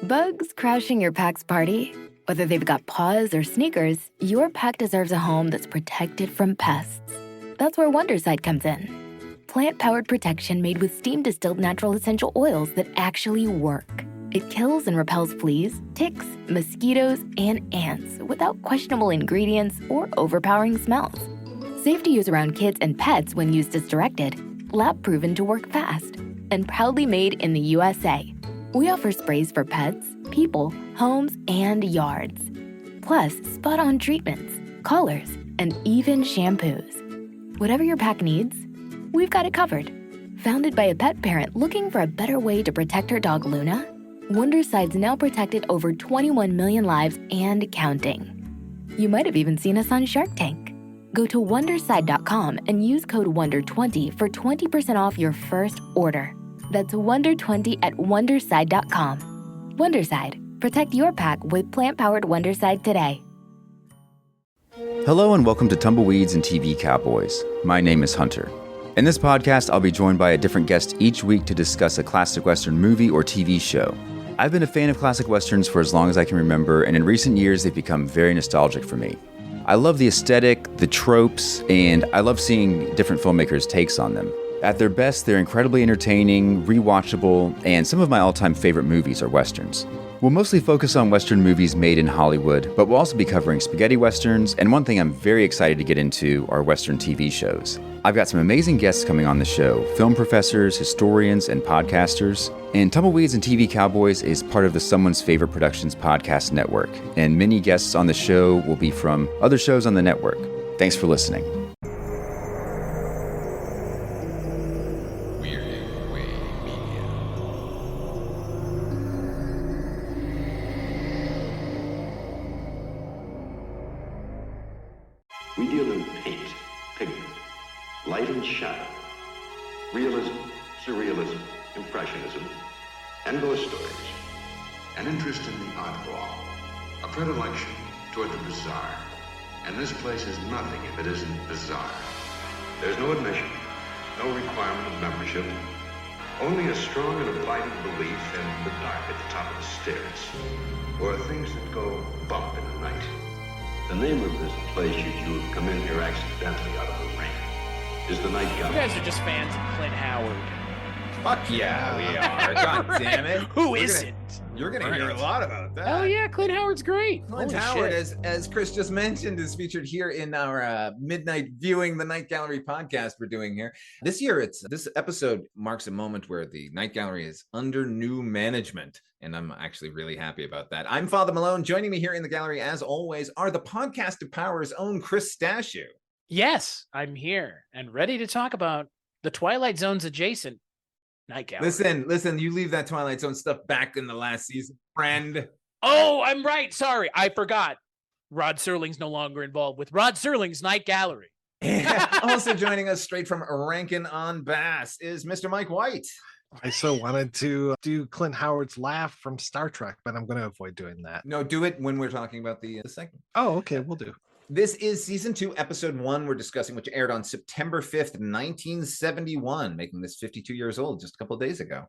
Bugs crashing your pack's party? Whether they've got paws or sneakers, your pack deserves a home that's protected from pests. That's where Wondercide comes in. Plant-powered protection made with steam-distilled natural essential oils that actually work. It kills and repels fleas, ticks, mosquitoes, and ants without questionable ingredients or overpowering smells. Safe to use around kids and pets when used as directed, lab-proven to work fast, and proudly made in the USA. We offer sprays for pets, people, homes, and yards. Plus, spot-on treatments, collars, and even shampoos. Whatever your pack needs, we've got it covered. Founded by a pet parent looking for a better way to protect her dog Luna, Wondercide's now protected over 21 million lives and counting. You might have even seen us on Shark Tank. Go to Wondercide.com and use code WONDER20 for 20% off your first order. That's WONDER20 at Wondercide.com. Wondercide. Protect your pack with plant-powered Wondercide today. Hello and welcome to Tumbleweeds and TV Cowboys. My name is Hunter. In this podcast, I'll be joined by a different guest each week to discuss a classic Western movie or TV show. I've been a fan of classic Westerns for as long as I can remember, and in recent years, they've become very nostalgic for me. I love the aesthetic, the tropes, and I love seeing different filmmakers' takes on them. At their best, they're incredibly entertaining, rewatchable, and some of my all-time favorite movies are Westerns. We'll mostly focus on Western movies made in Hollywood, but we'll also be covering spaghetti Westerns, and one thing I'm very excited to get into are Western TV shows. I've got some amazing guests coming on the show, film professors, historians, and podcasters. And Tumbleweeds and TV Cowboys is part of the Someone's Favorite Productions podcast network, and many guests on the show will be from other shows on the network. Thanks for listening. We deal in paint, pigment, light and shadow, realism, surrealism, impressionism, and ghost stories. An interest in the oddball, a predilection toward the bizarre. And this place is nothing if it isn't bizarre. There's no admission, no requirement of membership, only a strong and abiding belief in the dark at the top of the stairs, or things that go bump in the night. The name of this place, should you have come in here accidentally out of the rain, is the Night Gallery. You guys are just fans of Clint Howard. Fuck yeah, we are. God damn it. Who isn't? You're going to hear a lot about that. Oh, yeah. Clint Howard's great. Clint Howard, as Chris just mentioned, is featured here in our midnight viewing the Night Gallery podcast we're doing here. This year, this episode marks a moment where the Night Gallery is under new management. And I'm actually really happy about that. I'm Father Malone. Joining me here in the gallery, as always, are the podcast of Power's own Chris Stashew. Yes, I'm here and ready to talk about the Twilight Zone's adjacent Night Gallery. Listen, you leave that Twilight Zone stuff back in the last season, friend. Oh, I'm right. Sorry, I forgot. Rod Serling's no longer involved with Rod Serling's Night Gallery. Also joining us straight from Rankin on Bass is Mr. Mike White. I so wanted to do Clint Howard's laugh from Star Trek, but I'm going to avoid doing that. No, do it when we're talking about the segment. Oh, okay, we'll do. This is season 2, episode 1. We're discussing, which aired on September 5th, 1971, making this 52 years old just a couple of days ago.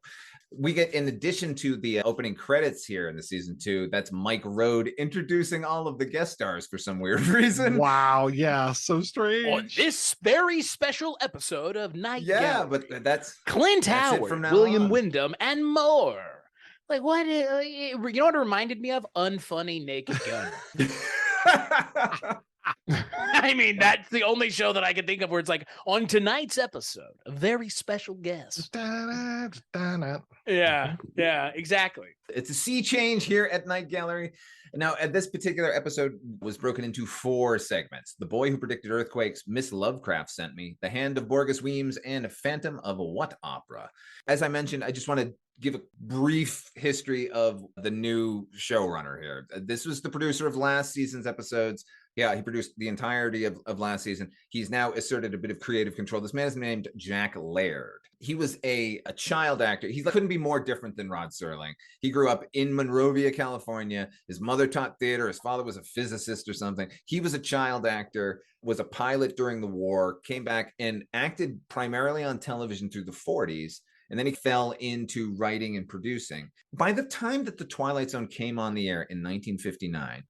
We get, in addition to the opening credits here in the season 2, that's Mike Road introducing all of the guest stars for some weird reason. Wow, yeah, so strange. On this very special episode of Night Gallery. Yeah, but that's Clint Howard, from now William on. Wyndham, and more. Like, what? You know what it reminded me of? Unfunny Naked Gun. I mean, that's the only show that I can think of where it's like, on tonight's episode, a very special guest. Yeah, exactly. It's a sea change here at Night Gallery. Now, this particular episode was broken into 4 segments. The Boy Who Predicted Earthquakes, Miss Lovecraft Sent Me, The Hand of Borgus Weems, and Phantom of What Opera. As I mentioned, I just want to give a brief history of the new showrunner here. This was the producer of last season's episodes. Yeah, he produced the entirety of last season. He's now asserted a bit of creative control. This man is named Jack Laird. He was a child actor. He couldn't be more different than Rod Serling. He grew up in Monrovia, California. His mother taught theater. His father was a physicist or something. He was a child actor, was a pilot during the war, came back and acted primarily on television through the 40s. and then he fell into writing and producing. By the time that The Twilight Zone came on the air in 1959,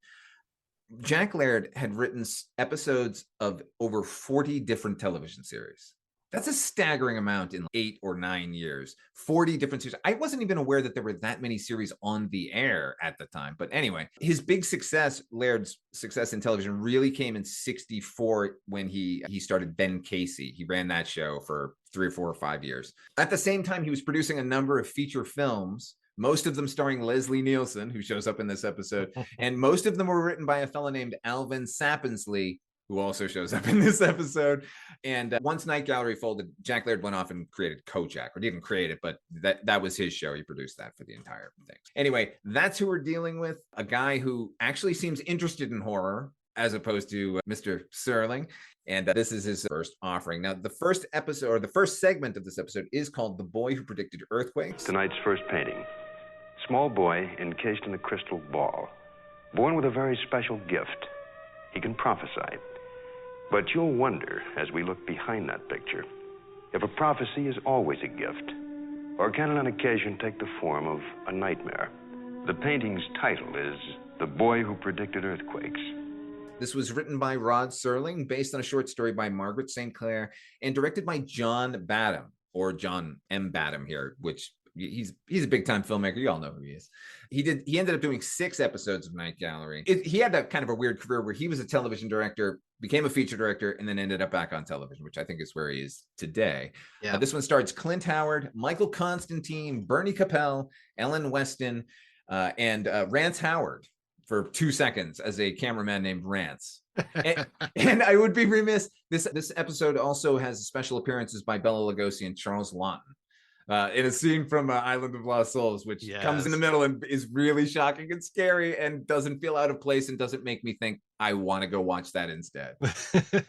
Jack Laird had written episodes of over 40 different television series. That's a staggering amount in 8 or 9 years. 40 different series. I wasn't even aware that there were that many series on the air at the time. But anyway, his big success, Laird's success in television, really came in 1964 when he started Ben Casey. He ran that show for 3 or 4 or 5 years. At the same time, he was producing a number of feature films, most of them starring Leslie Nielsen, who shows up in this episode. And most of them were written by a fellow named Alvin Sappinsley, who also shows up in this episode. And once Night Gallery folded, Jack Laird went off and created Kojak, or didn't create it, but that was his show. He produced that for the entire thing. Anyway, that's who we're dealing with, a guy who actually seems interested in horror, as opposed to Mr. Serling. And this is his first offering. Now, the first episode, or the first segment of this episode, is called The Boy Who Predicted Earthquakes. Tonight's first painting. Small boy encased in a crystal ball, born with a very special gift. He can prophesy. But you'll wonder, as we look behind that picture, if a prophecy is always a gift, or can it on occasion take the form of a nightmare. The painting's title is The Boy Who Predicted Earthquakes. This was written by Rod Serling, based on a short story by Margaret St. Clair, and directed by John Badham, or John M. Badham here, which he's a big-time filmmaker. You all know who he is. He ended up doing 6 episodes of Night Gallery. He had that kind of a weird career where he was a television director, became a feature director, and then ended up back on television, which I think is where he is today. Yeah. This one stars Clint Howard, Michael Constantine, Bernie Capel, Ellen Weston, and Rance Howard for 2 seconds as a cameraman named Rance. and I would be remiss, this episode also has special appearances by Bela Lugosi and Charles Lawton. In a scene from Island of Lost Souls, which comes in the middle and is really shocking and scary and doesn't feel out of place and doesn't make me think I want to go watch that instead. How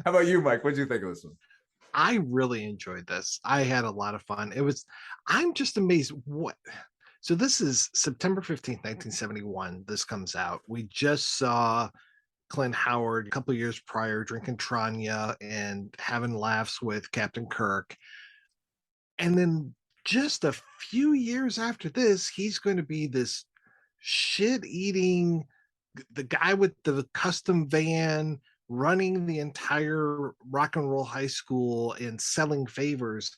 about you, Mike? What did you think of this one? I really enjoyed this. I had a lot of fun. I'm just amazed so this is September 15th, 1971. This comes out. We just saw Clint Howard a couple years prior drinking Tranya and having laughs with Captain Kirk. And then just a few years after this, he's going to be this shit-eating, the guy with the custom van running the entire rock and roll high school and selling favors.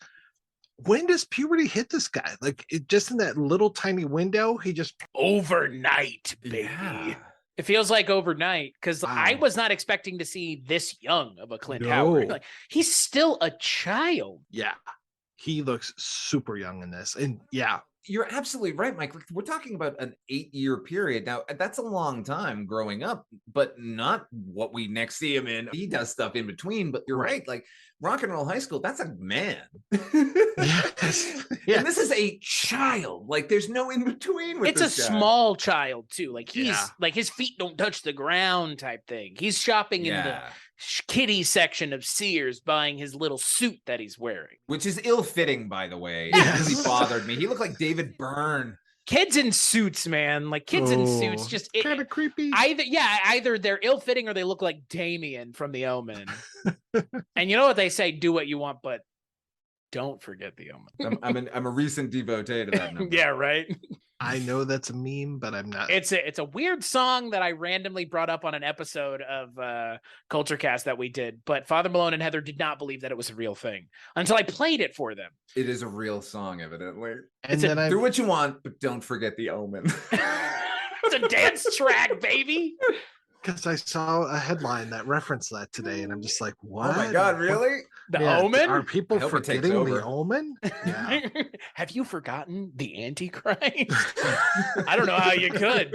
When does puberty hit this guy? Like, just in that little tiny window, he just... Overnight, baby. Yeah. It feels like overnight, because I was not expecting to see this young of a Clint Howard. Like, he's still a child. Yeah. He looks super young in this. And yeah, you're absolutely right, Mike. We're talking about an 8-year period. Now, that's a long time growing up, but not what we next see him in. He does stuff in between, but you're right. Like, rock and roll high school, that's a man. Yes. And this is a child. Like, there's no in between with this guy. It's a small child, too. Like, he's like, his feet don't touch the ground type thing. He's shopping in the kiddie section of Sears buying his little suit that he's wearing, which is ill-fitting, by the way. It really bothered me. He looked like David Byrne. Kids in suits, man. Like, kids in suits, just kind of creepy. Either they're ill-fitting or they look like Damien from The Omen. And you know what they say, do what you want, but don't forget The Omen. I'm a recent devotee to that number. Yeah, right. I know that's a meme, but I'm not. It's a weird song that I randomly brought up on an episode of Culture Cast that we did, but Father Malone and Heather did not believe that it was a real thing until I played it for them. It is a real song, evidently. And do what you want, but don't forget The Omen. It's a dance track, baby. Because I saw a headline that referenced that today, and I'm just like, what? Oh my God, really? The Omen? Are people forgetting The Omen? Yeah. Have you forgotten the Antichrist? I don't know how you could.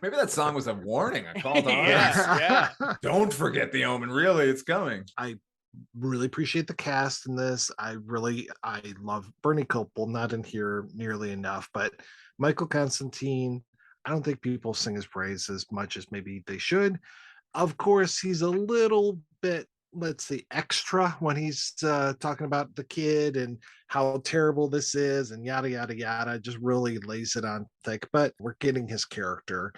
Maybe that song was a warning, a call to arms. Yeah. Don't forget The Omen. Really, it's coming. I really appreciate the cast in this. I love Bernie Copel, not in here nearly enough, but Michael Constantine, I don't think people sing his praise as much as maybe they should. Of course, he's a little bit, let's see, extra when he's talking about the kid and how terrible this is and yada, yada, yada, just really lays it on thick, but we're getting his character.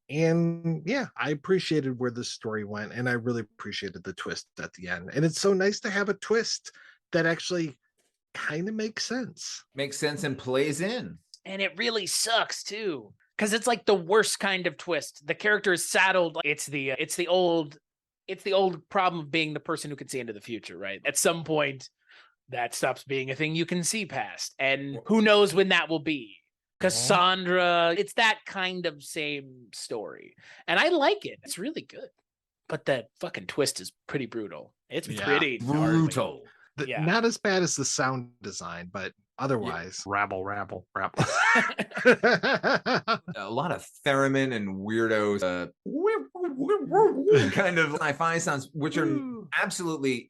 And yeah, I appreciated where this story went, and I really appreciated the twist at the end. And it's so nice to have a twist that actually kind of makes sense. Makes sense and plays in. And it really sucks too, because it's like the worst kind of twist. The character is saddled. It's the old problem of being the person who can see into the future, right? At some point, that stops being a thing you can see past, and who knows when that will be. Cassandra, it's that kind of same story, and I like it. It's really good, but that fucking twist is pretty brutal. It's pretty brutal. Not as bad as the sound design, but otherwise, rabble. A lot of theremin and weirdos, kind of sci-fi sounds, which are absolutely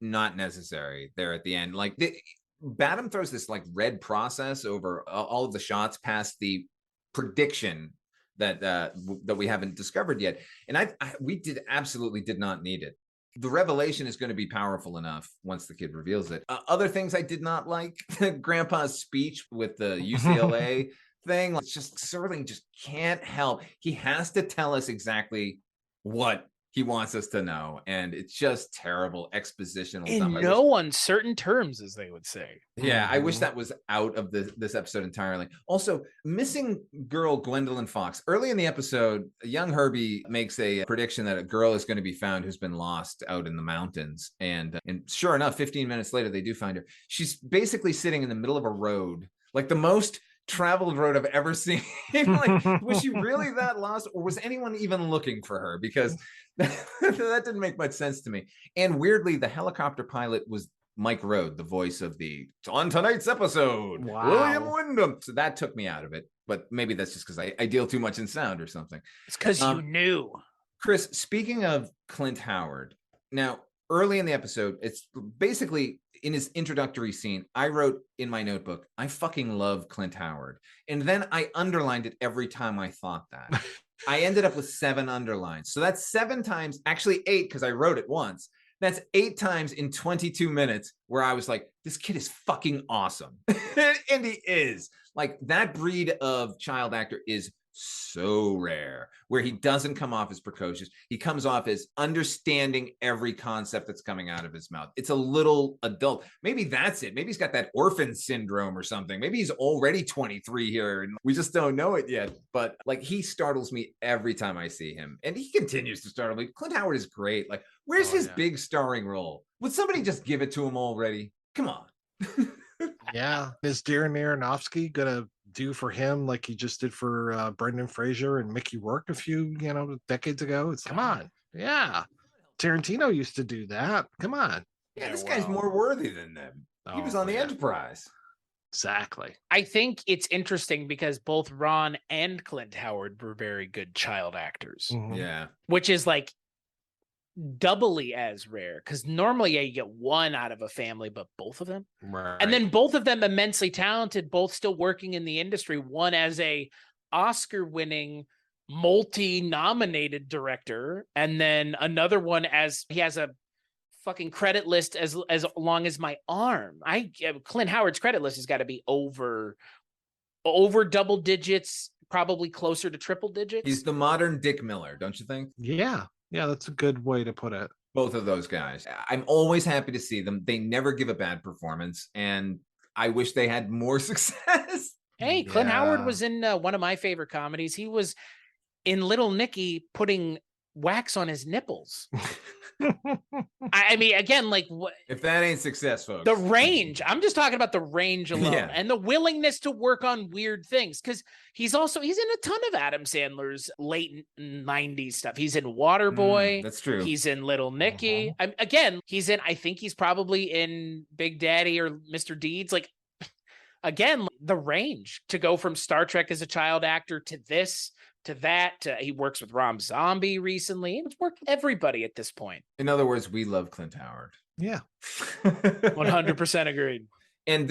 not necessary there at the end. Like Badham throws this like red process over all of the shots past the prediction that we haven't discovered yet, and we absolutely did not need it. The revelation is going to be powerful enough once the kid reveals it. Other things I did not like: Grandpa's speech with the UCLA thing. Like, just Serling just can't help. He has to tell us exactly what he wants us to know, and it's just terrible expositional in stuff. no uncertain terms, as they would say. Yeah, I wish that was out of this episode entirely. Also, missing girl Gwendolyn Fox. Early in the episode, young Herbie makes a prediction that a girl is going to be found who's been lost out in the mountains, and sure enough, 15 minutes later, they do find her. She's basically sitting in the middle of a road, like the most traveled road I've ever seen. Like, was she really that lost, or was anyone even looking for her? Because that didn't make much sense to me. And weirdly, the helicopter pilot was Mike Road, the voice of on tonight's episode, William Wyndham. So that took me out of it, but maybe that's just because I deal too much in sound or something. It's because you knew. Chris, speaking of Clint Howard, now early in the episode, it's basically in his introductory scene, I wrote in my notebook, I fucking love Clint Howard. And then I underlined it every time I thought that. I ended up with 7 underlines. So that's 7 times, actually 8, because I wrote it once. That's 8 times in 22 minutes where I was like, this kid is fucking awesome. And he is. Like, that breed of child actor is so rare, where he doesn't come off as precocious. He comes off as understanding every concept that's coming out of his mouth. It's a little adult. Maybe that's it. Maybe he's got that orphan syndrome or something. Maybe he's already 23 here and we just don't know it yet. But like, he startles me every time I see him, and he continues to startle me. Clint Howard is great. Like, where's his big starring role? Would somebody just give it to him already? Come on. Yeah. Is Darren Aronofsky gonna do for him like he just did for Brendan Fraser and Mickey Rourke a few decades ago? Come on. Yeah, Tarantino used to do that. Come on. Yeah, this guy's more worthy than them. He was on the Enterprise. Exactly. I think it's interesting because both Ron and Clint Howard were very good child actors. Yeah, which is like doubly as rare, because normally you get one out of a family, but both of them, right. And then both of them immensely talented, both still working in the industry. One as a Oscar-winning, multi-nominated director, and then another one as he has a fucking credit list as long as my arm. Clint Howard's credit list has got to be over double digits, probably closer to triple digits. He's the modern Dick Miller, don't you think? Yeah, that's a good way to put it. Both of those guys. I'm always happy to see them. They never give a bad performance, and I wish they had more success. Hey, Clint Howard was in one of my favorite comedies. He was in Little Nicky putting wax on his nipples. I mean, again, like, what if that ain't success, folks? The range. I'm just talking about the range alone, and the willingness to work on weird things. Because he's in a ton of Adam Sandler's late 90s stuff. He's in Waterboy. That's true. He's in Little Nicky. Again, I think he's probably in Big Daddy or Mr. Deeds. Like, again, the range to go from Star Trek as a child actor to this, to that. He works with Rob Zombie recently. It's worked with everybody at this point. In other words, we love Clint Howard. Yeah. 100% agreed. And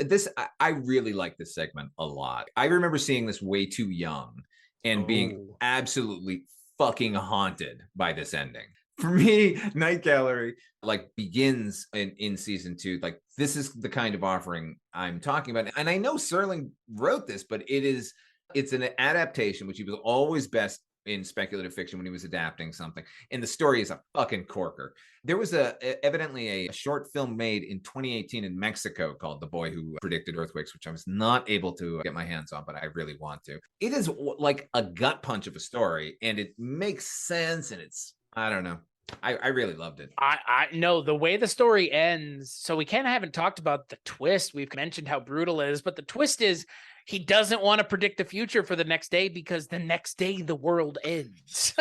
I really like this segment a lot. I remember seeing this way too young and being absolutely fucking haunted by this ending. For me, Night Gallery begins in season 2. Like, this is the kind of offering I'm talking about. And I know Serling wrote this, but it's an adaptation, which he was always best in speculative fiction when he was adapting something. And the story is a fucking corker. There was evidently a short film made in 2018 in Mexico called The Boy Who Predicted Earthquakes, which I was not able to get my hands on, but I really want to. It is like a gut punch of a story, and it makes sense, and I don't know. I really loved it. I know the way the story ends. So we haven't talked about the twist. We've mentioned how brutal it is, but the twist is he doesn't want to predict the future for the next day because the next day the world ends.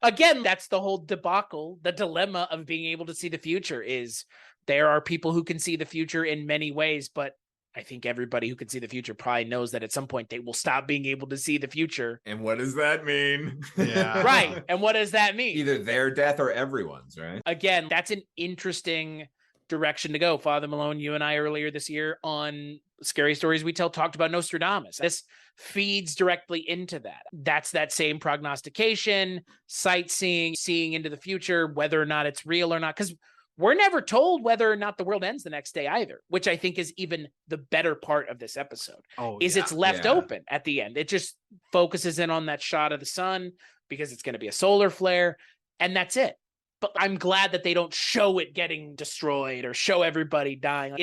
Again, that's the whole debacle. The dilemma of being able to see the future is there are people who can see the future in many ways, but I think everybody who can see the future probably knows that at some point they will stop being able to see the future. And what does that mean? Yeah. Right. And what does that mean? Either their death or everyone's, right? Again, that's an interesting direction to go. Father Malone, you and I earlier this year on Scary Stories We Tell talked about Nostradamus. This feeds directly into that. That's that same prognostication, sightseeing, seeing into the future, whether or not it's real or not. Because we're never told whether or not the world ends the next day either, which I think is even the better part of this episode. It's left open at the end. It just focuses in on that shot of the sun because it's going to be a solar flare, and that's it. But I'm glad that they don't show it getting destroyed or show everybody dying.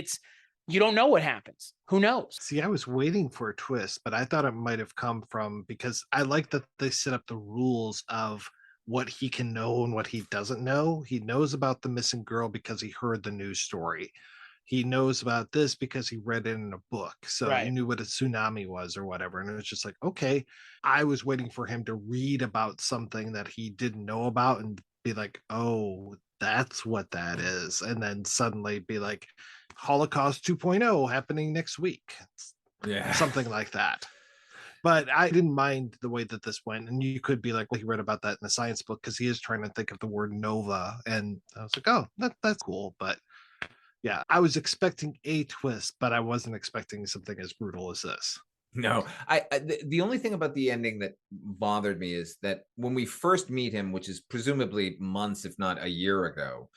You don't know what happens. Who knows? See, I was waiting for a twist, but I thought it might have come from, because I like that they set up the rules of what he can know and what he doesn't know. He knows about the missing girl because he heard the news story. He knows about this because he read it in a book. So he knew what a tsunami was or whatever. And it was just like, okay, I was waiting for him to read about something that he didn't know about and be like, oh, that's what that is. And then suddenly be like, Holocaust 2.0 happening next week. Yeah. Something like that. But I didn't mind the way that this went. And you could be like, well, he read about that in the science book because he is trying to think of the word nova. And I was like, oh, that's cool. But yeah, I was expecting a twist, but I wasn't expecting something as brutal as this. No, the only thing about the ending that bothered me is that when we first meet him, which is presumably months, if not a year ago,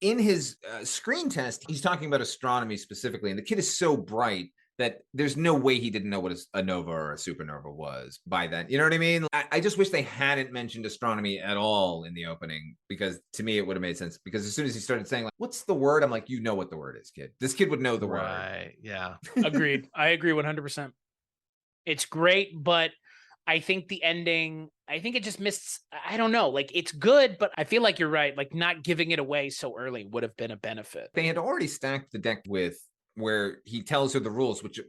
in his screen test, he's talking about astronomy specifically. And the kid is so bright that there's no way he didn't know what a nova or a supernova was by then. You know what I mean? I just wish they hadn't mentioned astronomy at all in the opening, because to me, it would have made sense. Because as soon as he started saying, like, what's the word? I'm like, you know what the word is, kid. This kid would know the word. Right, yeah. Agreed. I agree 100%. It's great, but I think the ending, I think it just missed, I don't know, like it's good, but I feel like you're right. Like not giving it away so early would have been a benefit. They had already stacked the deck with where he tells her the rules, which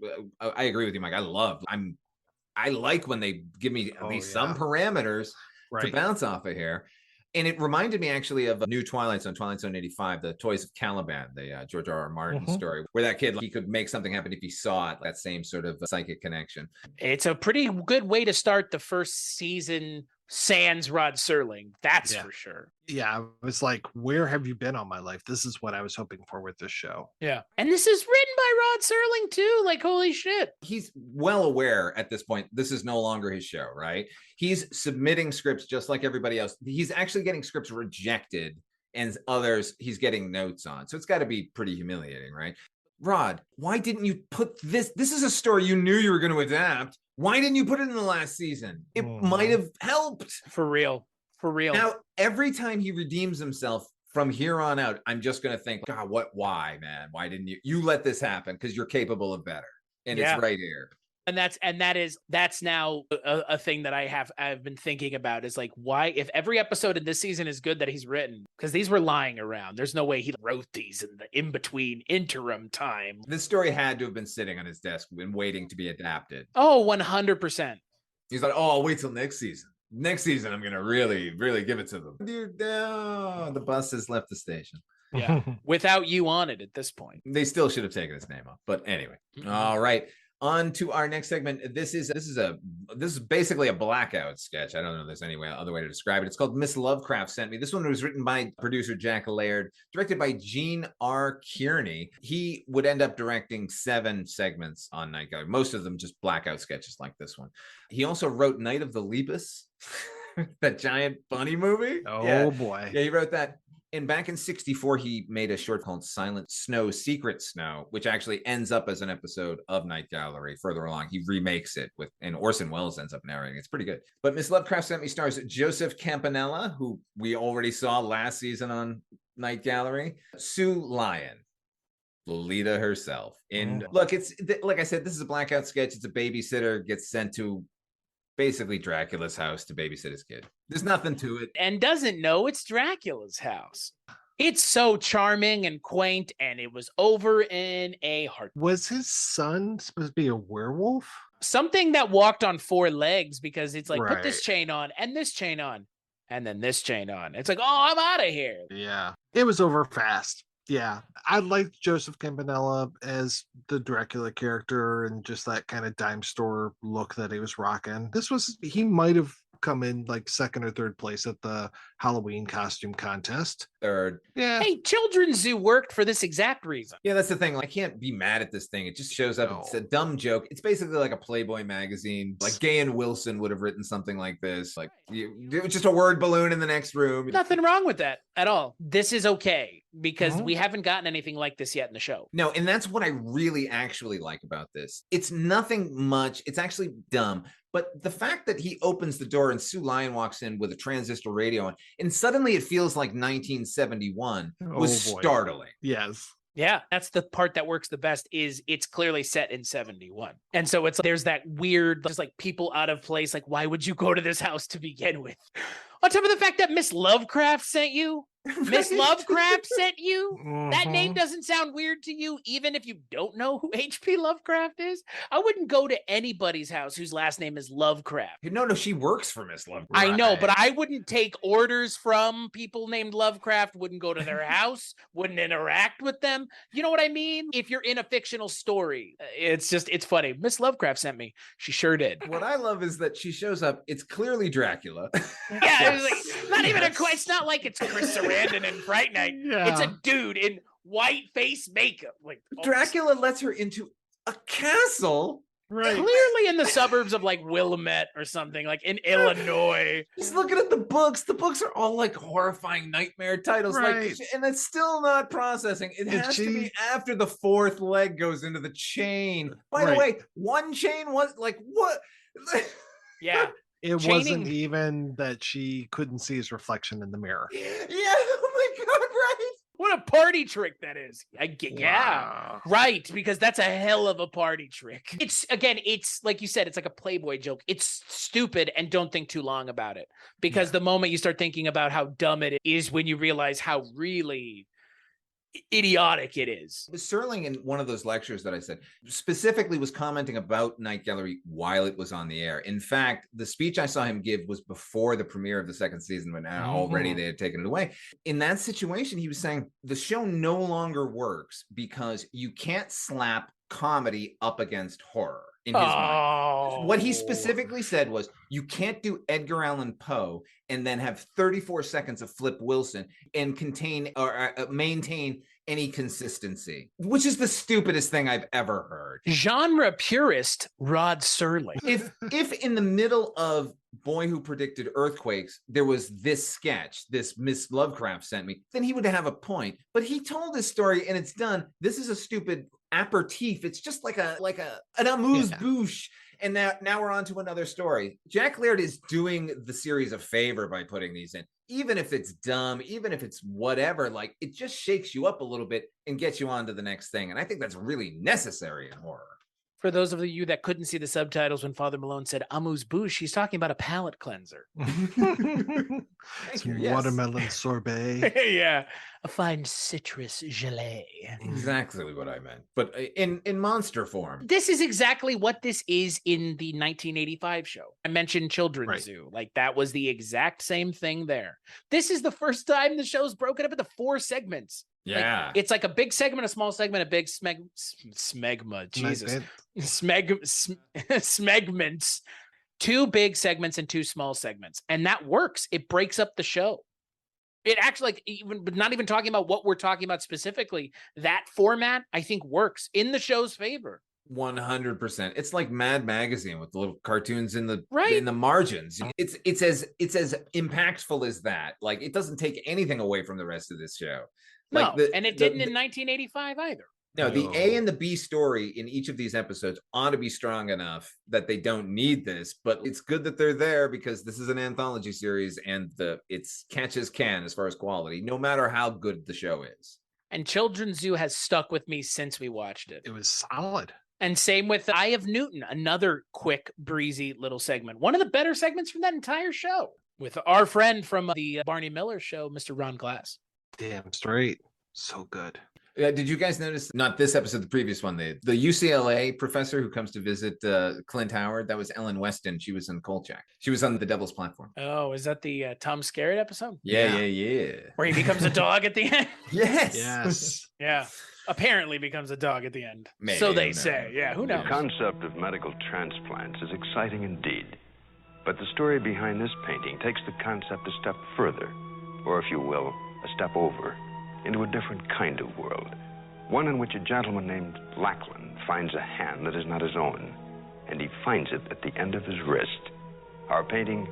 I agree with you, Mike. I like when they give me at least some parameters to bounce off of here. And it reminded me actually of a new Twilight Zone 85, the Toys of Caliban, the George R.R. Martin story, where that kid, he could make something happen if he saw it, that same sort of psychic connection. It's a pretty good way to start the first season sans Rod Serling. That's for sure. Yeah, I was like, where have you been all my life? This is what I was hoping for with this show. Yeah. And this is written by Rod Serling too. Like, holy shit. He's well aware at this point, this is no longer his show, right? He's submitting scripts just like everybody else. He's actually getting scripts rejected and others he's getting notes on. So it's got to be pretty humiliating, right? Rod, why didn't you put this? This is a story you knew you were going to adapt. Why didn't you put it in the last season? It might have helped. For real. For real. Now, every time he redeems himself from here on out, I'm just going to think, God, why, man? Why didn't you let this happen? Because you're capable of better. And it's right here. And that's now a thing that I've been thinking about is like, why, if every episode in this season is good that he's written, because these were lying around. There's no way he wrote these in the in-between interim time. This story had to have been sitting on his desk and waiting to be adapted. Oh, 100%. He's like, oh, I'll wait till next season. Next season, I'm going to really, really give it to them. Dude, no, the bus has left the station. Yeah. Without you on it at this point. They still should have taken his name off. But anyway. All right. On to our next segment. This is basically a blackout sketch. I don't know if there's any other way to describe it. It's called Miss Lovecraft Sent Me. This one was written by producer Jack Laird, directed by Gene R. Kearney. He would end up directing 7 segments on Night Gallery, most of them just blackout sketches like this one. He also wrote Night of the Lepus, That giant bunny movie. Oh boy. Yeah, he wrote that. And back in '64, he made a short called Silent Snow, Secret Snow, which actually ends up as an episode of Night Gallery further along. He remakes it and Orson Welles ends up narrating. It's pretty good. But Miss Lovecraft Sent Me stars Joseph Campanella, who we already saw last season on Night Gallery, Sue Lyon, Lolita herself. And look, it's like I said, this is a blackout sketch. It's a babysitter gets sent to basically Dracula's house to babysit his kid. There's nothing to it. And doesn't know it's Dracula's house. It's so charming and quaint, and it was over in a heart. Was his son supposed to be a werewolf? Something that walked on 4 legs, because it's like, put this Right. chain on and this chain on and then this chain on. It's like, oh, I'm out of here. Yeah. It was over fast. Yeah. I liked Joseph Campanella as the Dracula character and just that kind of dime store look that he was rocking. He might have come in like second or third place at the Halloween costume contest. Third. Yeah. Hey, Children's Zoo worked for this exact reason. Yeah, that's the thing. I can't be mad at this thing. It just shows up. No. It's a dumb joke. It's basically like a Playboy magazine. Like Gay and Wilson would have written something like this. Like it was just a word balloon in the next room. Nothing wrong with that at all. This is okay because we haven't gotten anything like this yet in the show. No, and that's what I really actually like about this. It's nothing much. It's actually dumb. But the fact that he opens the door and Sue Lyon walks in with a transistor radio on, and suddenly it feels like 1971 was startling. Yes. Yeah, that's the part that works the best. Is it's clearly set in 71. And so there's that weird, just like people out of place. Like, why would you go to this house to begin with? On top of the fact that Miss Lovecraft sent you. Miss Lovecraft sent you? That name doesn't sound weird to you, even if you don't know who H.P. Lovecraft is? I wouldn't go to anybody's house whose last name is Lovecraft. No, she works for Miss Lovecraft. I know, but I wouldn't take orders from people named Lovecraft, wouldn't go to their house, wouldn't interact with them. You know what I mean? If you're in a fictional story, it's funny. Miss Lovecraft sent me. She sure did. What I love is that she shows up. It's clearly Dracula. Yeah, it was like, not even it's not like it's Chris Sarandon in Fright Night. Yeah. It's a dude in white face makeup. Like Dracula lets her into a castle. Right. Clearly in the suburbs of like Willamette or something, like in Illinois. Just looking at the books. The books are all like horrifying nightmare titles. Right. Like, and it's still not processing. It has to be after the 4th leg goes into the chain. By the way, one chain was like, what? Yeah. It Chaining. wasn't even that she couldn't see his reflection in the mirror. Yeah, oh my God, right? What a party trick that is. Yeah, Wow. right, because that's a hell of a party trick. It's like you said, it's like a Playboy joke. It's stupid, and don't think too long about it, because the moment you start thinking about how dumb it is when you realize how really idiotic it is. Serling, in one of those lectures that I said, specifically was commenting about Night Gallery while it was on the air. In fact, the speech I saw him give was before the premiere of the 2nd season, when already they had taken it away. In that situation, he was saying the show no longer works because you can't slap comedy up against horror. In his mind. What he specifically said was, you can't do Edgar Allan Poe and then have 34 seconds of Flip Wilson and contain or maintain any consistency, which is the stupidest thing I've ever heard. Genre purist Rod Serling. If in the middle of Boy Who Predicted Earthquakes, there was this sketch, this Miss Lovecraft Sent Me, then he would have a point. But he told his story and it's done. This is a stupid aperitif. It's just like an amuse-bouche. And now we're on to another story. Jack Laird is doing the series a favor by putting these in. Even if it's dumb, even if it's whatever, like it just shakes you up a little bit and gets you on to the next thing. And I think that's really necessary in horror. For those of you that couldn't see the subtitles when Father Malone said amuse-bouche, he's talking about a palate cleanser. Watermelon sorbet. Yeah. A fine citrus gelée. Exactly what I meant. But in monster form. This is exactly what this is in the 1985 show. I mentioned Children's Zoo. Like that was the exact same thing there. This is the first time the show's broken up into 4 segments. Yeah. Like, it's like a big segment, a small segment, a big smegma. Jesus. Smegments. 2 big segments and 2 small segments. And that works. It breaks up the show. It actually, like, even not even talking about what we're talking about specifically, that format I think works in the show's favor. 100%. It's like Mad Magazine with the little cartoons in the Right. margins. It's as impactful as that. Like, it doesn't take anything away from the rest of this show. Like No, and it didn't in 1985 either. No, the A and the B story in each of these episodes ought to be strong enough that they don't need this, but it's good that they're there because this is an anthology series and it's catch as can as far as quality, no matter how good the show is. And Children's Zoo has stuck with me since we watched it. It was solid. And same with Eye of Newton, another quick, breezy little segment. One of the better segments from that entire show with our friend from the Barney Miller show, Mr. Ron Glass. Damn straight. So good. Did you guys notice, not this episode, the previous one, the UCLA professor who comes to visit Clint Howard? That was Ellen Weston. She was in Kolchak. She was on the Devil's Platform. Oh, is that the Tom Skerritt episode? Yeah. Where he becomes a dog at the end? Yes. Yeah. Apparently becomes a dog at the end. Maybe, so they say. Yeah, who knows? The concept of medical transplants is exciting indeed. But the story behind this painting takes the concept a step further, or if you will, a step over, into a different kind of world. One in which a gentleman named Lackland finds a hand that is not his own, and he finds it at the end of his wrist. Our painting,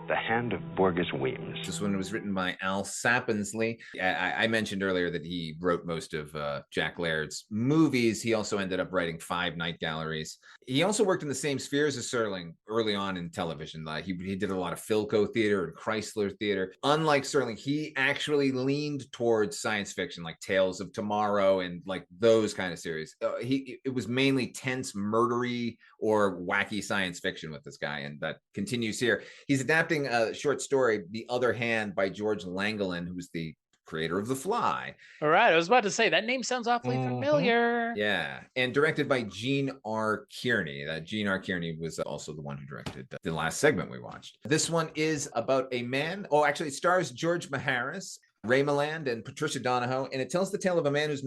The Hand of Borgus Weems. This one was written by Al Sapinsley. I mentioned earlier that he wrote most of Jack Laird's movies. He also ended up writing 5 Night Galleries. He also worked in the same spheres as Serling early on in television. He did a lot of Philco theater and Chrysler theater. Unlike Serling, he actually leaned towards science fiction, like Tales of Tomorrow and like those kind of series. It was mainly tense, murdery, or wacky science fiction with this guy, and that continues here. He's adapting a short story, The Other Hand, by George Langland, who's the creator of The Fly. All right, I was about to say, that name sounds awfully familiar. Yeah, and directed by Gene R. Kearney. Gene R. Kearney was also the one who directed the last segment we watched. This one is about a man. Oh, actually, it stars George Maharis, Ray Milland, and Patricia Donahoe, and it tells the tale of a man who's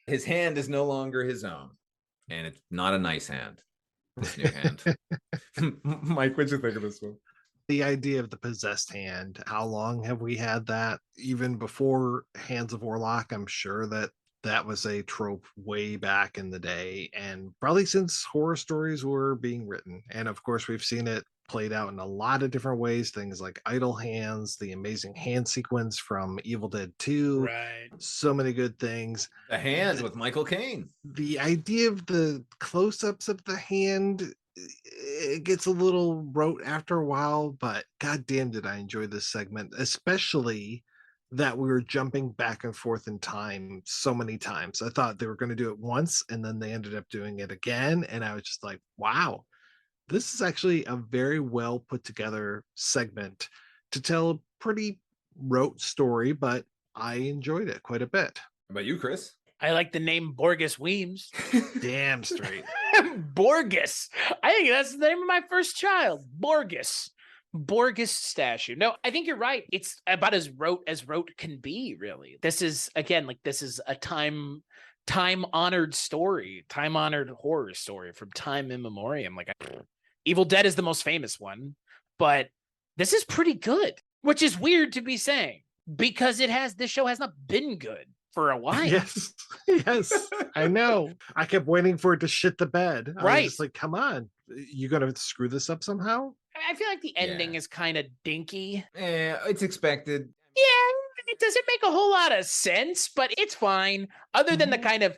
his hand is no longer his own, and it's not a nice hand. This new hand. Mike, what'd you think of this one? The idea of the possessed hand, how long have we had that? Even before Hands of Orlok, I'm sure that was a trope way back in the day, and probably since horror stories were being written. And of course, we've seen it played out in a lot of different ways. Things like Idle Hands, the amazing hand sequence from Evil Dead 2. Right. So many good things. The Hand with Michael Caine. The idea of the close-ups of the hand, it gets a little rote after a while, but goddamn did I enjoy this segment, especially that we were jumping back and forth in time so many times. I thought they were going to do it once, and then they ended up doing it again, and I was just like, wow, this is actually a very well put together segment to tell a pretty rote story, but I enjoyed it quite a bit. How about you, Chris? I like the name Borgus Weems. Damn straight. Borgus. I think that's the name of my first child. Borgus. Borgus statue. No, I think you're right. It's about as rote can be, really. This is, again, like, this is a time-honored story, time-honored horror story from time immemorial. Like, Evil Dead is the most famous one, but this is pretty good, which is weird to be saying because this show has not been good for a while. Yes, I know. I kept waiting for it to shit the bed. I was just like, come on, you gonna screw this up somehow? I feel like the ending is kind of dinky. Yeah, it's expected. Yeah, it doesn't make a whole lot of sense, but it's fine. Other than the kind of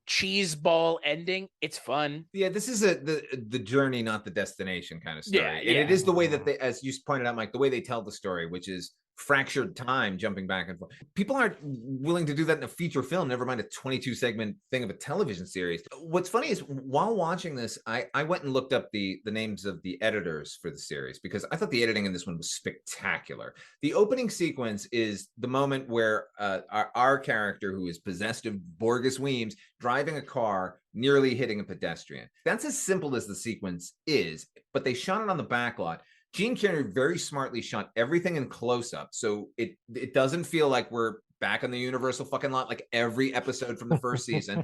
cheese ball ending, it's fun. Yeah, this is the journey, not the destination kind of story. Yeah, and it is the way that they, as you pointed out, Mike, the way they tell the story, which is fractured time, jumping back and forth. People aren't willing to do that in a feature film, never mind a 22 segment thing of a television series. What's funny is while watching this, I went and looked up the names of the editors for the series because I thought the editing in this one was spectacular. The opening sequence is the moment where our character, who is possessed of Borgus Weems, driving a car, nearly hitting a pedestrian. That's as simple as the sequence is, but they shot it on the back lot. Gene Kearney very smartly shot everything in close-up, so it doesn't feel like we're back on the Universal fucking lot like every episode from the first season.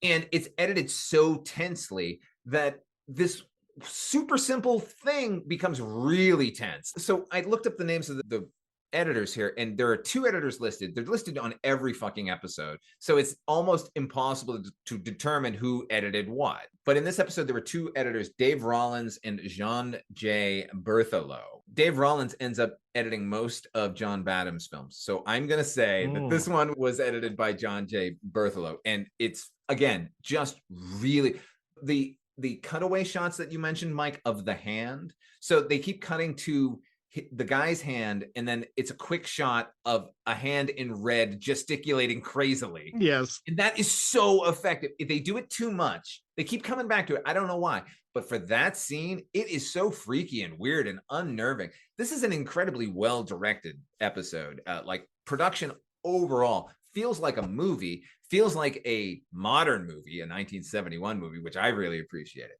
And it's edited so tensely that this super simple thing becomes really tense. So I looked up the names of the editors here, and there are 2 editors listed. They're listed on every fucking episode. So it's almost impossible to determine who edited what. But in this episode, there were 2 editors, Dave Rollins and Jean J. Berthelot. Dave Rollins ends up editing most of John Badham's films. So I'm going to say that this one was edited by John J. Berthelot. And it's, again, just really the cutaway shots that you mentioned, Mike, of the hand. So they keep cutting to the guy's hand, and then it's a quick shot of a hand in red gesticulating crazily. Yes. And that is so effective. If they do it too much, they keep coming back to it. I don't know why, but for that scene, it is so freaky and weird and unnerving. This is an incredibly well-directed episode. Like, production overall feels like a movie, feels like a modern movie, a 1971 movie, which I really appreciated.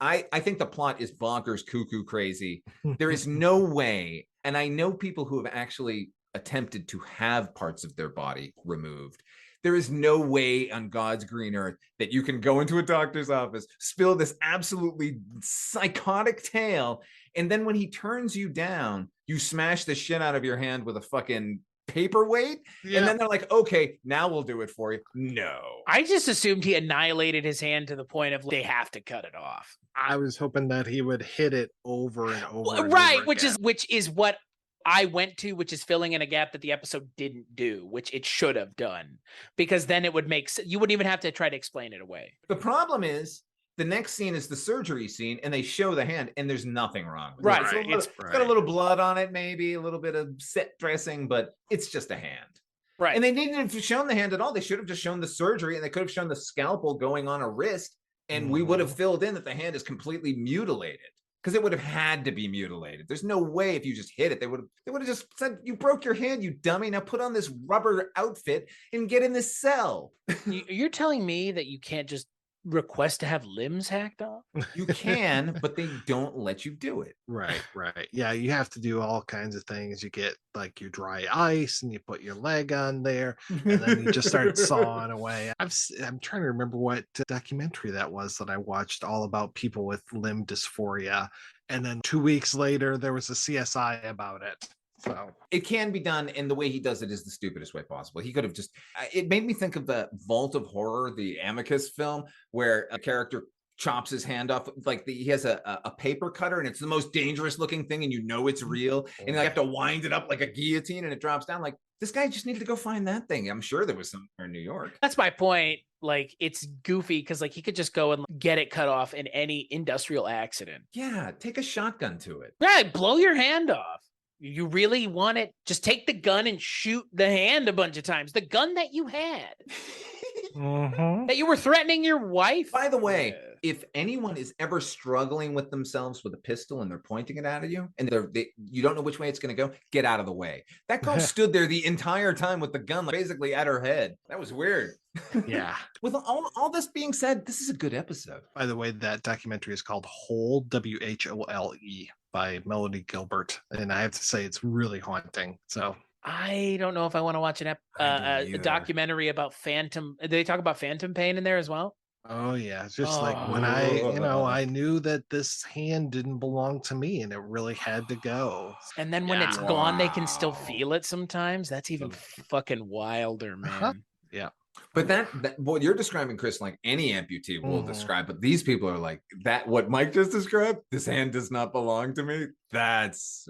I think the plot is bonkers, cuckoo, crazy. There is no way, and I know people who have actually attempted to have parts of their body removed. There is no way on God's green earth that you can go into a doctor's office, spill this absolutely psychotic tale, and then when he turns you down, you smash the shit out of your hand with a fucking paperweight. Yeah. And then they're like, okay, now we'll do it for you. No. I just assumed he annihilated his hand to the point of they have to cut it off. I was hoping that he would hit it over and over. Right, which is what I went to, which is filling in a gap that the episode didn't do, which it should have done, because then it would make you wouldn't even have to try to explain it away. The problem is the next scene is the surgery scene, and they show the hand, and there's nothing wrong with it. Right. It's got a little blood on it, maybe a little bit of set dressing, but it's just a hand. Right. And they needn't have shown the hand at all. They should have just shown the surgery, and they could have shown the scalpel going on a wrist, and we would have filled in that the hand is completely mutilated, because it would have had to be mutilated. There's no way if you just hit it, they would have just said, you broke your hand, you dummy. Now put on this rubber outfit and get in this cell. You're telling me that you can't just request to have limbs hacked off? You can, but they don't let you do it. Right. Yeah, you have to do all kinds of things. You get like your dry ice and you put your leg on there, and then you just start sawing away. I'm trying to remember what documentary that was that I watched all about people with limb dysphoria, and then 2 weeks later there was a CSI about it. So it can be done, and the way he does it is the stupidest way possible. He could have just, it made me think of the Vault of Horror, the Amicus film, where a character chops his hand off. Like he has a paper cutter, and it's the most dangerous looking thing, and you know it's real, and you have to wind it up like a guillotine, and it drops down. Like, this guy just needed to go find that thing. I'm sure there was somewhere in New York. That's my point. Like, it's goofy because like he could just go and get it cut off in any industrial accident. Yeah, take a shotgun to it. Right, blow your hand off. You really want it? Just take the gun and shoot the hand a bunch of times. The gun that you had. That you were threatening your wife. By the way, if anyone is ever struggling with themselves with a pistol and they're pointing it out at you, and you don't know which way it's going to go, get out of the way. That girl stood there the entire time with the gun, like, basically at her head. That was weird. Yeah. With all this being said, this is a good episode. By the way, that documentary is called Whole, Whole, by Melody Gilbert, and I have to say it's really haunting. So I don't know if I want to watch a documentary about phantom. Did they talk about phantom pain in there as well? Oh yeah, it's just like when I knew that this hand didn't belong to me, and it really had to go. And then when it's gone, they can still feel it sometimes. That's even fucking wilder, man. Yeah. But that what you're describing, Chris, like any amputee will describe, but these people are like that. What Mike just described, this hand does not belong to me. That's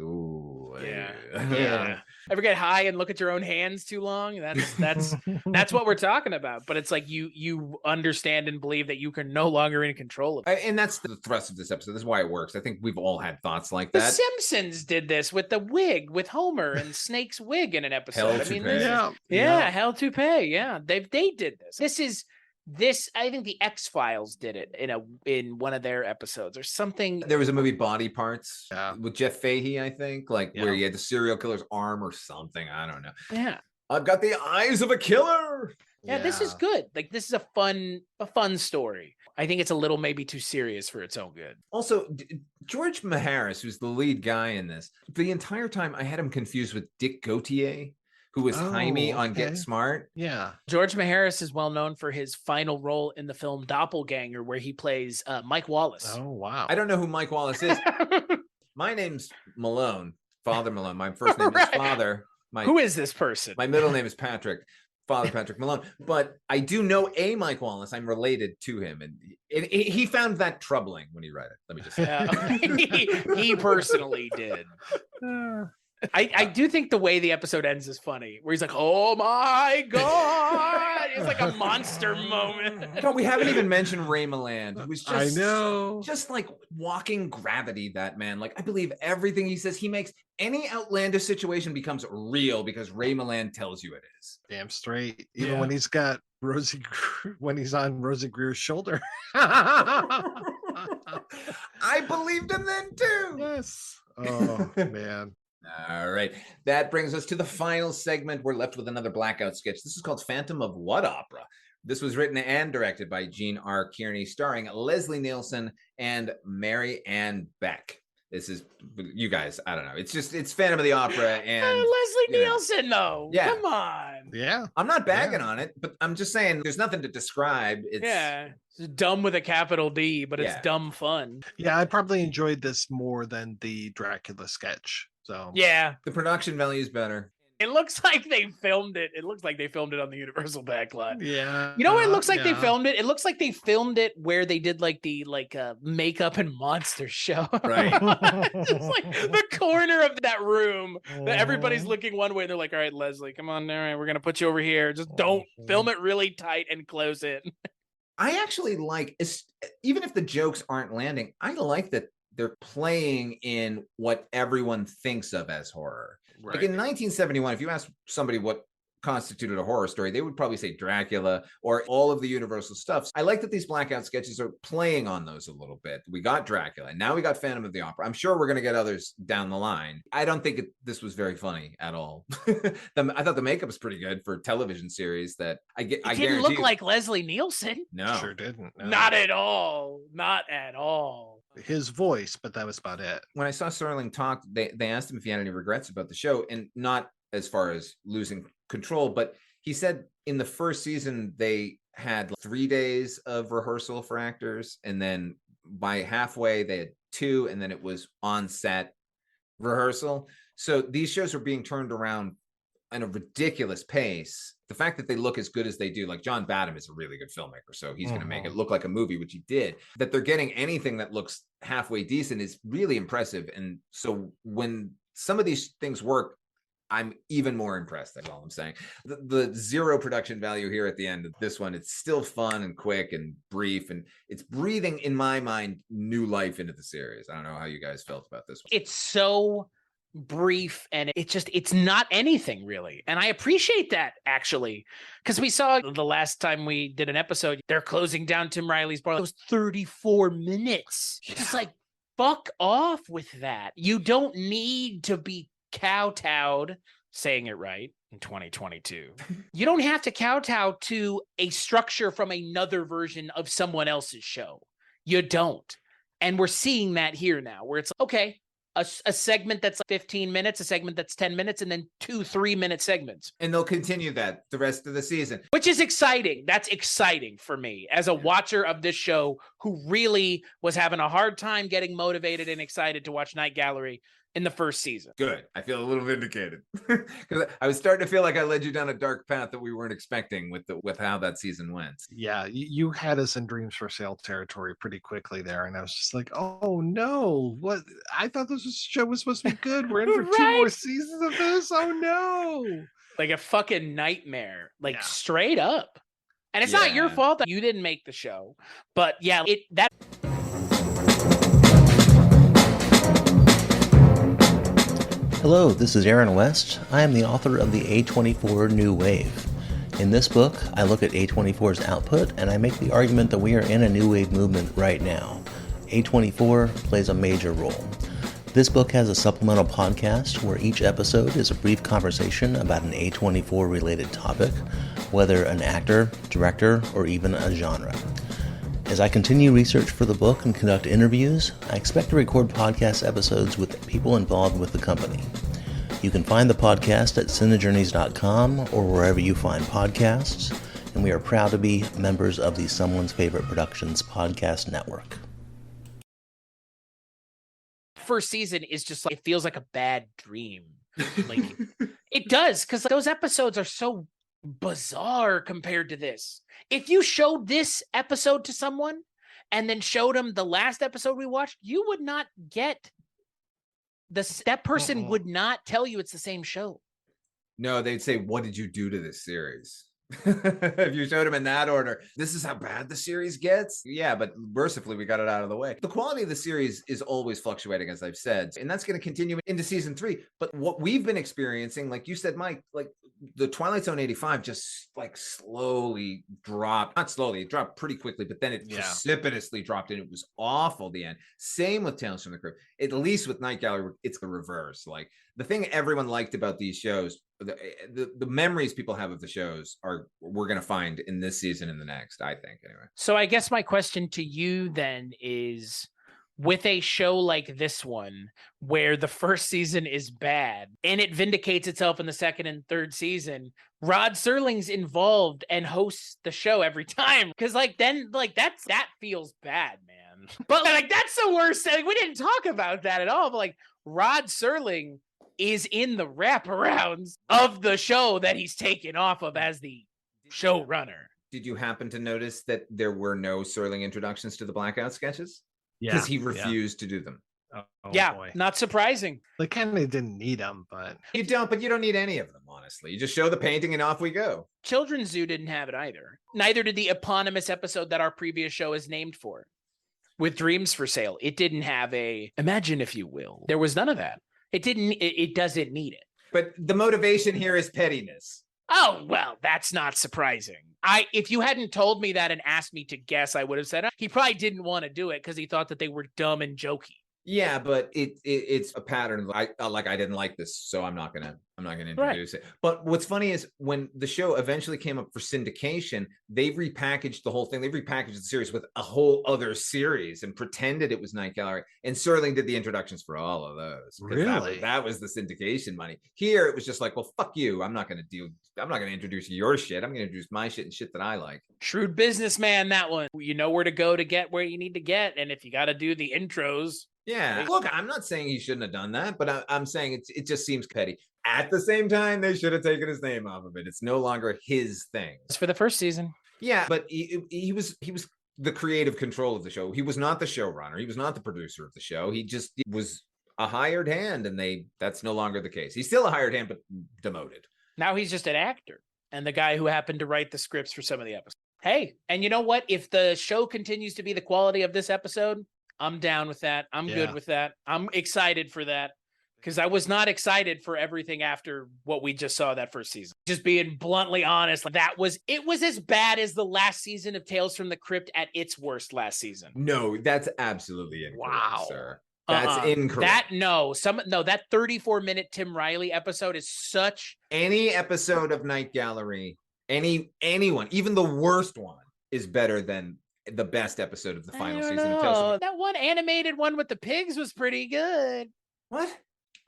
yeah. Ever get high and look at your own hands too long? That's what we're talking about. But it's like you understand and believe that you can no longer in control of it. And that's the thrust of this episode. This is why it works. I think we've all had thoughts like that. The Simpsons did this with the wig, with Homer and Snake's wig in an episode. Hell to pay. Yeah, they did this. This I think the X-Files did it in one of their episodes or something. There was a movie Body Parts with Jeff Fahey, I think, where he had the serial killer's arm or something. I don't know. Yeah. I've got the eyes of a killer. Yeah, this is good. Like, this is a fun story. I think it's a little maybe too serious for its own good. Also, George Maharis, who's the lead guy in this, the entire time I had him confused with Dick Gautier, who was Jaime on Get Smart. Yeah. George Maharis is well known for his final role in the film Doppelganger, where he plays Mike Wallace. Oh, wow. I don't know who Mike Wallace is. My name's Malone, Father Malone. My first name is Father. Who is this person? My middle name is Patrick, Father Patrick Malone, but I do know a Mike Wallace. I'm related to him, and he found that troubling when he read it. Let me just say. Yeah. he personally did. I do think the way the episode ends is funny, where he's like, "Oh my god!" It's like a monster moment. No, we haven't even mentioned Ray Milland, who's just, I know, just like walking gravity. That man, like, I believe everything he says. He makes any outlandish situation becomes real because Ray Milland tells you it is. Damn straight. Even when he's got when he's on Rosie Greer's shoulder. I believed him then too. Yes. Oh man. All right. That brings us to the final segment. We're left with another blackout sketch. This is called Phantom of What Opera? This was written and directed by Gene R. Kearney, starring Leslie Nielsen and Mary Ann Beck. This is, you guys, I don't know. It's Phantom of the Opera and Leslie Nielsen, though. Yeah. Come on. Yeah. I'm not bagging on it, but I'm just saying there's nothing to describe. It's dumb with a capital D, but it's dumb fun. Yeah, I probably enjoyed this more than the Dracula sketch. So yeah, the production value is better. It looks like they filmed it. It looks like they filmed it on the Universal backlot. Yeah. You know what it looks like they filmed it? It looks like they filmed it where they did like the makeup and monster show. Right. It's like the corner of that room that everybody's looking one way. And they're like, all right, Leslie, come on. All right, we're going to put you over here. Just don't film it really tight and close it. I actually like, even if the jokes aren't landing, I like that they're playing in what everyone thinks of as horror. Right. Like in 1971, if you ask somebody what constituted a horror story, they would probably say Dracula or all of the Universal stuff. I like that these blackout sketches are playing on those a little bit. We got Dracula, and now we got Phantom of the Opera. I'm sure we're going to get others down the line. I don't think this was very funny at all. I thought the makeup was pretty good for a television series that I didn't look like Leslie Nielsen. No, sure didn't. No. Not at all. Not at all. His voice, but that was about it. When I saw Serling talk, they asked him if he had any regrets about the show, and not as far as losing control, but he said in the first season they had 3 days of rehearsal for actors, and then by halfway they had 2, and then it was on set rehearsal. So these shows are being turned around at a ridiculous pace. The fact that they look as good as they do, like John Badham is a really good filmmaker, so he's going to make it look like a movie, which he did. That they're getting anything that looks halfway decent is really impressive. And so when some of these things work, I'm even more impressed. That's all I'm saying. The zero production value here at the end of this one, it's still fun and quick and brief, and it's breathing, in my mind, new life into the series. I don't know how you guys felt about this one. It's so brief, and it's not anything really, and I appreciate that, actually, because we saw the last time we did an episode, they're closing down Tim Riley's bar. It was 34 minutes. Just like, fuck off with that. You don't need to be kowtowed, saying it right, in 2022. You don't have to kowtow to a structure from another version of someone else's show. You don't. And we're seeing that here now, where it's okay, a segment that's 15 minutes, a segment that's 10 minutes, and then 2 3-minute segments. And they'll continue that the rest of the season. Which is exciting. That's exciting for me as a watcher of this show who really was having a hard time getting motivated and excited to watch Night Gallery in the first season. Good. I feel a little vindicated because I was starting to feel like I led you down a dark path that we weren't expecting with how that season went. Yeah, you had us in Dreams for Sale territory pretty quickly there, and I was just like, oh no, what? I thought this show was supposed to be good. We're in for 2 more seasons of this. Oh no, like a fucking nightmare, like straight up. And it's not your fault that you didn't make the show, but that. Hello, this is Aaron West. I am the author of the A24 New Wave. In this book, I look at A24's output and I make the argument that we are in a new wave movement right now. A24 plays a major role. This book has a supplemental podcast where each episode is a brief conversation about an A24 related topic, whether an actor, director, or even a genre. As I continue research for the book and conduct interviews, I expect to record podcast episodes with people involved with the company. You can find the podcast at cinejourneys.com or wherever you find podcasts, and we are proud to be members of the Someone's Favorite Productions podcast network. First season is just like, it feels like a bad dream. Like, it does, because those episodes are so bizarre compared to this. If you showed this episode to someone and then showed them the last episode we watched, you would not get that person would not tell you it's the same show. No, they'd say, what did you do to this series? If you showed them in that order, this is how bad the series gets. Yeah, but mercifully, we got it out of the way. The quality of the series is always fluctuating, as I've said, and that's going to continue into season 3. But what we've been experiencing, like you said, Mike, like the Twilight Zone 85 just like slowly dropped. Not slowly, it dropped pretty quickly, but then it precipitously dropped, and it was awful the end. Same with Tales from the Crypt. At least with Night Gallery, it's the reverse. Like the thing everyone liked about these shows, the memories people have of the shows we're going to find in this season and the next, I think, anyway. So I guess my question to you then is, with a show like this one, where the first season is bad and it vindicates itself in the second and third season, Rod Serling's involved and hosts the show every time. Because that feels bad, man. But like, that's the worst thing. We didn't talk about that at all. But like, Rod Serling is in the wraparounds of the show that he's taken off of as the showrunner. Did you happen to notice that there were no Serling introductions to the Blackout sketches? Yeah, because he refused to do them. Boy. Not surprising. They kind of didn't need them, but you don't need any of them, honestly. You just show the painting and off we go. Children's Zoo didn't have it either. Neither did the eponymous episode that our previous show is named for, with Dreams for Sale. It didn't have a imagine, if you will. There was none of that. It doesn't need it. But the motivation here is pettiness. Oh, well, that's not surprising. If you hadn't told me that and asked me to guess, I would have said he probably didn't want to do it because he thought that they were dumb and jokey. Yeah, but it's a pattern. I didn't like this, so I'm not gonna introduce it. But what's funny is when the show eventually came up for syndication, they repackaged the whole thing. They repackaged the series with a whole other series and pretended it was Night Gallery. And Serling did the introductions for all of those. Really? That was the syndication money. Here it was just like, well, fuck you. I'm not gonna introduce your shit. I'm gonna introduce my shit and shit that I like. Shrewd businessman, that one. You know where to go to get where you need to get, and if you got to do the intros. Yeah, look, I'm not saying he shouldn't have done that, but I'm saying it just seems petty. At the same time, they should have taken his name off of it. It's no longer his thing. It's for the first season. Yeah, but he was the creative control of the show. He was not the showrunner. He was not the producer of the show. He just was a hired hand, and that's no longer the case. He's still a hired hand, but demoted. Now he's just an actor and the guy who happened to write the scripts for some of the episodes. Hey, and you know what? If the show continues to be the quality of this episode, I'm down with that. I'm good with that. I'm excited for that because I was not excited for everything after what we just saw that first season. Just being bluntly honest, it was as bad as the last season of Tales from the Crypt at its worst last season. No, that's absolutely incorrect, sir. That's incorrect. That 34-minute Tim Riley episode is such. Any episode of Night Gallery, anyone, even the worst one, is better than the best episode of the final season of Tales from the Crypt. That one animated one with the pigs was pretty good. What?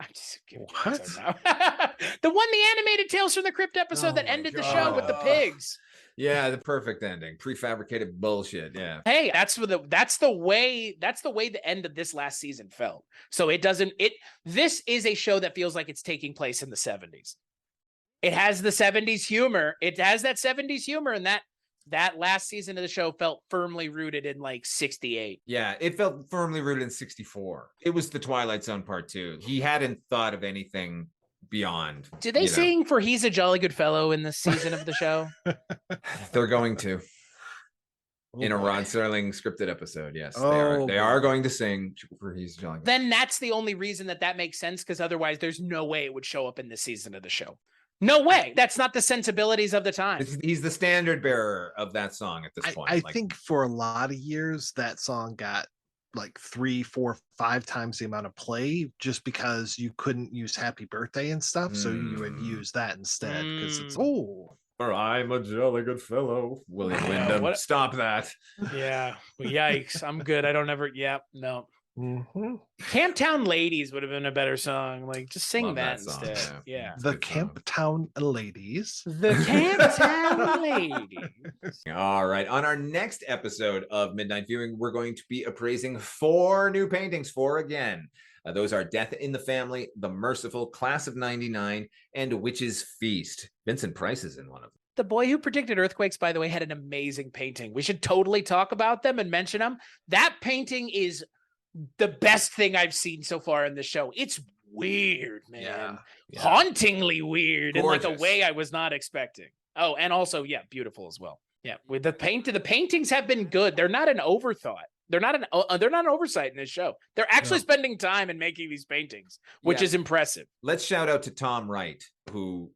I'm just kidding. What? The animated Tales from the Crypt episode that ended the show with the pigs. Yeah, the perfect ending. Prefabricated bullshit. Yeah. Hey, that's the way the end of this last season felt. So this is a show that feels like it's taking place in the 70s. It has the 70s humor. It has that 70s humor, and that last season of the show felt firmly rooted in like 68. Yeah, it felt firmly rooted in 64. It was the Twilight Zone Part 2. He hadn't thought of anything beyond. Did they sing for He's a Jolly Good Fellow in this season of the show? They're going to. In a Rod Serling scripted episode, yes. They are going to sing for He's a Jolly Good. Then that's the only reason that makes sense, because otherwise there's no way it would show up in this season of the show. No way. That's not the sensibilities of the time. He's the standard bearer of that song at this point. I think for a lot of years, that song got like 3, 4, 5 times the amount of play just because you couldn't use Happy Birthday and stuff. So you would use that instead because it's, or I'm a jolly good fellow. William Wyndham. Stop that. Yeah. Yikes. I'm good. I don't ever. Yeah. No. Mm-hmm. Camptown Ladies would have been a better song. Like, just sing that instead. Yeah. The Camptown Ladies. The Camptown Ladies. All right. On our next episode of Midnight Viewing, we're going to be appraising 4 new paintings. 4 again. Those are Death in the Family, The Merciful, Class of 99, and Witch's Feast. Vincent Price is in one of them. The Boy Who Predicted Earthquakes, by the way, had an amazing painting. We should totally talk about them and mention them. That painting is the best thing I've seen so far in the show. It's weird, man. Yeah. Hauntingly weird Gorgeous. in like a way I was not expecting. Oh, and also, yeah, beautiful as well. Yeah, with the paintings have been good. They're not an overthought. They're not an oversight in this show. They're actually spending time in making these paintings, which is impressive. Let's shout out to Tom Wright, who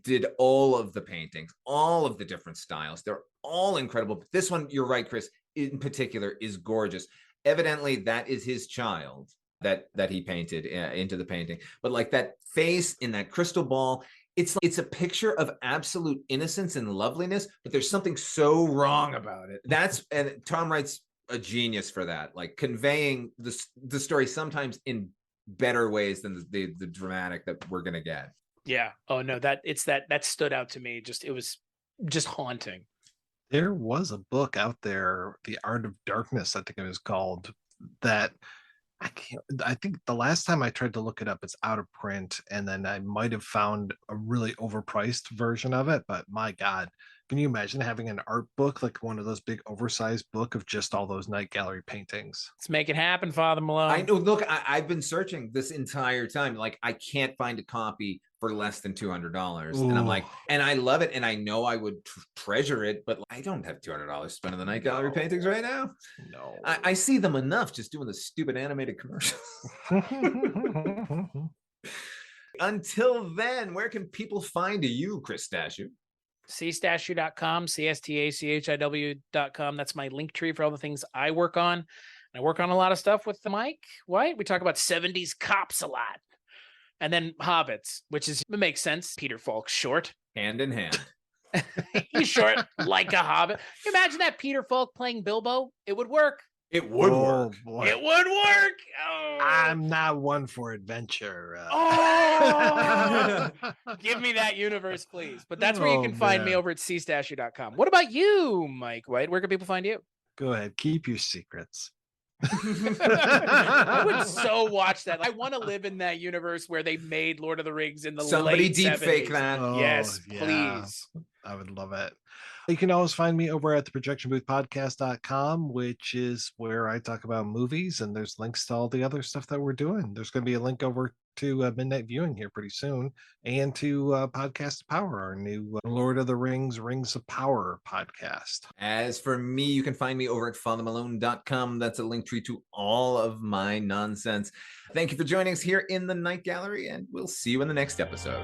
did all of the paintings, all of the different styles. They're all incredible. But this one, you're right, Chris, in particular, is gorgeous. Evidently, that is his child that he painted into the painting. But like that face in that crystal ball, it's a picture of absolute innocence and loveliness, but there's something so wrong about it. And Tom Wright's a genius for that, like conveying the story sometimes in better ways than the dramatic that we're gonna get. Yeah. Oh no, that stood out to me. It was just haunting. There was a book out there, The Art of Darkness, I think it was called, that I think the last time I tried to look it up, it's out of print, and then I might have found a really overpriced version of it. But my God, can you imagine having an art book, like one of those big oversized book of just all those Night Gallery paintings? Let's make it happen, Father Malone. I know. Look, I've been searching this entire time. Like, I can't find a copy for less than $200. And I'm like, and I love it. And I know I would treasure it, but I don't have $200 to spend on the Night Gallery paintings right now. No. I see them enough just doing the stupid animated commercials. Until then, where can people find you, Chris Stashu? cstachiw.com, cstachiw.com. That's my link tree for all the things I work on. And I work on a lot of stuff with Mike White. We talk about 70s cops a lot. And then Hobbits, it makes sense. Peter Falk's short. Hand in hand. He's short like a hobbit. Can you imagine that Peter Falk playing Bilbo? It would work. It would work. Boy. It would work. Oh. I'm not one for adventure. Give me that universe, please. But that's where you can find me over at cstachiw.com. What about you, Mike White? Where can people find you? Go ahead. Keep your secrets. I would so watch that. I want to live in that universe where they made Lord of the Rings in the Somebody late deep 70s. fake that. Yes, yeah. please. I would love it. You can always find me over at the projectionboothpodcast.com, which is where I talk about movies, and there's links to all the other stuff that we're doing. There's going to be a link over to Midnight Viewing here pretty soon, and to Podcast Power, our new Lord of the Rings, Rings of Power podcast. As for me, you can find me over at fathermalone.com. That's a link tree to all of my nonsense. Thank you for joining us here in the Night Gallery, and we'll see you in the next episode.